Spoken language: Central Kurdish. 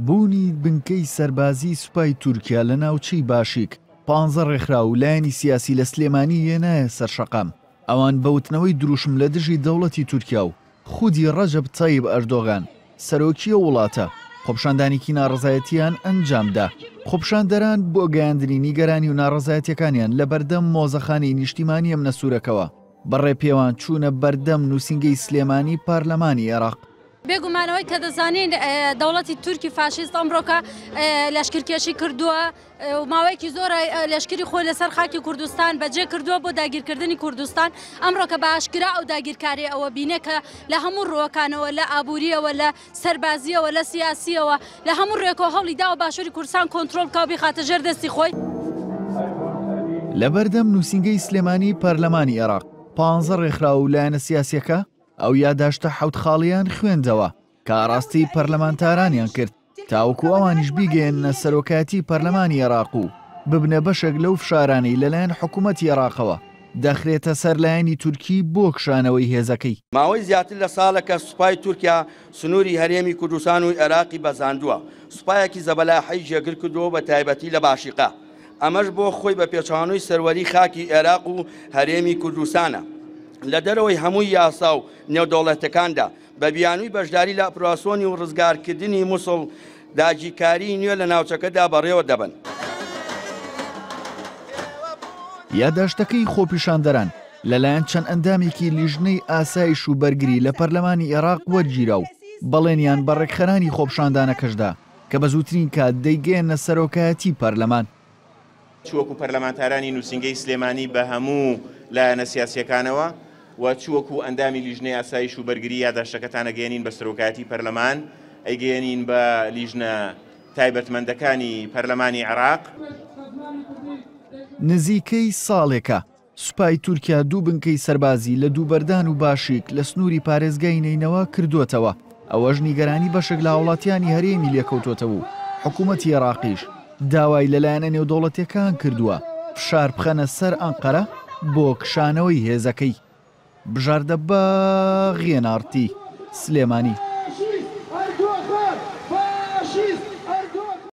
بوونی بنکەی سەربازی سوپای تورکیا لە ناوچەی باشیک 15 ڕێکخرا و لایەنی سیاسی لە سلێمانی هێنایە سەر شەقام. ئەوان بەوتنەوەی دروشم لە دژی دەوڵەتی تورکیا و خودی ڕەجەب تایب ئەردۆغان سەرۆکیە وڵاتە خۆپشاندانێکی ناڕەزایەتیان ئەنجامدا. خۆپشاندەران بۆ گەیاندنی نیگەرانی و ناڕەزایەتیەکانیان لە بەردەم مۆزەخانەی نیشتیمانی ئەم نەسوورەکەوە بەڕێ پێوان چوونە بەردەم نووسینگەی سلێمانی پارلەمانی عێراق. بێگومانەوەی کە دەزانین دەوڵەتی تورکی فاشیست ئەمڕۆکە لەشکرکێشی کردووە و ماوەیەکی زۆر لەشکری خۆی لەسەر خاکی کوردستان بەجێ کردووە بۆ داگیرکردنی کوردستان. ئەمڕۆکە بە ئاشکرا ئەو داگیرکاری ئەوە بینێ کە لە هەموو ڕۆکانەوە لە ئابووریەوە لە سەربازیەوە لە سیاسیەوە لە هەموو ڕێکەوە هەوڵی داوە باشووری کوردستان کۆنتترۆل کاوبی خاتە ژێر دەستی خۆی. لە بەردەم نووسینگەی سلێمانی پەرلەمانی عێراق 15 ڕێکخرا و لایەنە سیاسیەکە ئەو یاداشتە حەوت خاڵیان خوێندەوە کە ئاڕاستی پەرلەمانتارانیان کرد تاوەکو ئەوانیش بیگەێنە سەرۆکایەتی پەرلەمانی عێراق و ببنە بەشێک لەو فشارانەی لەلایەن حکوومەتی عێراقەوە دەخرێتە سەر لایەنی تورکی بۆ کشانەوەی هێزەکەی. ماوەی زیاتر لە ساڵێکە سوپای تورکیا سنووری هەرێمی کوردستان و عێراقی بەزاندووە. سوپایەکی زەبەلاحەی جێگر کردووە بە تایبەتی لە باشیقا. ئەمەش بۆ خۆی بە پێچەوانەوەی سەروەری خاکی عێراق و هەرێمی کوردستانە. لە دەرەوەی هەمووی یاسا و نێودەوڵەتەکاندا بە بیانووی بەشداری لە ئۆپراسیۆنی و ڕزگارکردنی مووسڵ داگیرکاری نوێ لە ناوچەکەدا بەڕێوە دەبن. یاداشتەکەی خۆپیشاندەران لەلایەن چەند ئەندامێکی لیژنەی ئاسایش و بەرگری لە پەرلەمانی عێراق وەرگیرا و بەڵێنیان بە ڕێکخەرانی خۆپشاندانەکەشدا کە بە زووترین کات دەیگەێنە سەرۆکایەتی پەرلەمان. چوەکو پەرلەمانتارانی نووسینگەی سلێمانی بە هەموو لایەنە سیاسیەکانەوە و چوەکو ئەندامی لیژنەی ئاسایش و بەرگری یاداشتەکەتان ئەگەێنین بە سەرۆکایەتی پەرلەمان، ئەیگەێنین بە لیژنە تایبەتمەندەکانی پەرلەمانی عێراق. نزیکەی ساڵێکە سوپای تورکیا دوو بنکەی سەربازی لە دووبەردان و باشیک لە سنووری پارێزگای نینەوە کردوتەوە. ئەوەش نیگەرانی بەشێک لە وڵاتیانی هەرێمی لێکەوتوتەوە و حکوومەتی عێراقیش داوای لەلایەنە نێودەوڵەتیەکان کردووە فشار بخەنە سەر ئەنقەرە بۆ کشانەوەی هێزەکەی. بژاردە بە غێنارتی سلێمانی.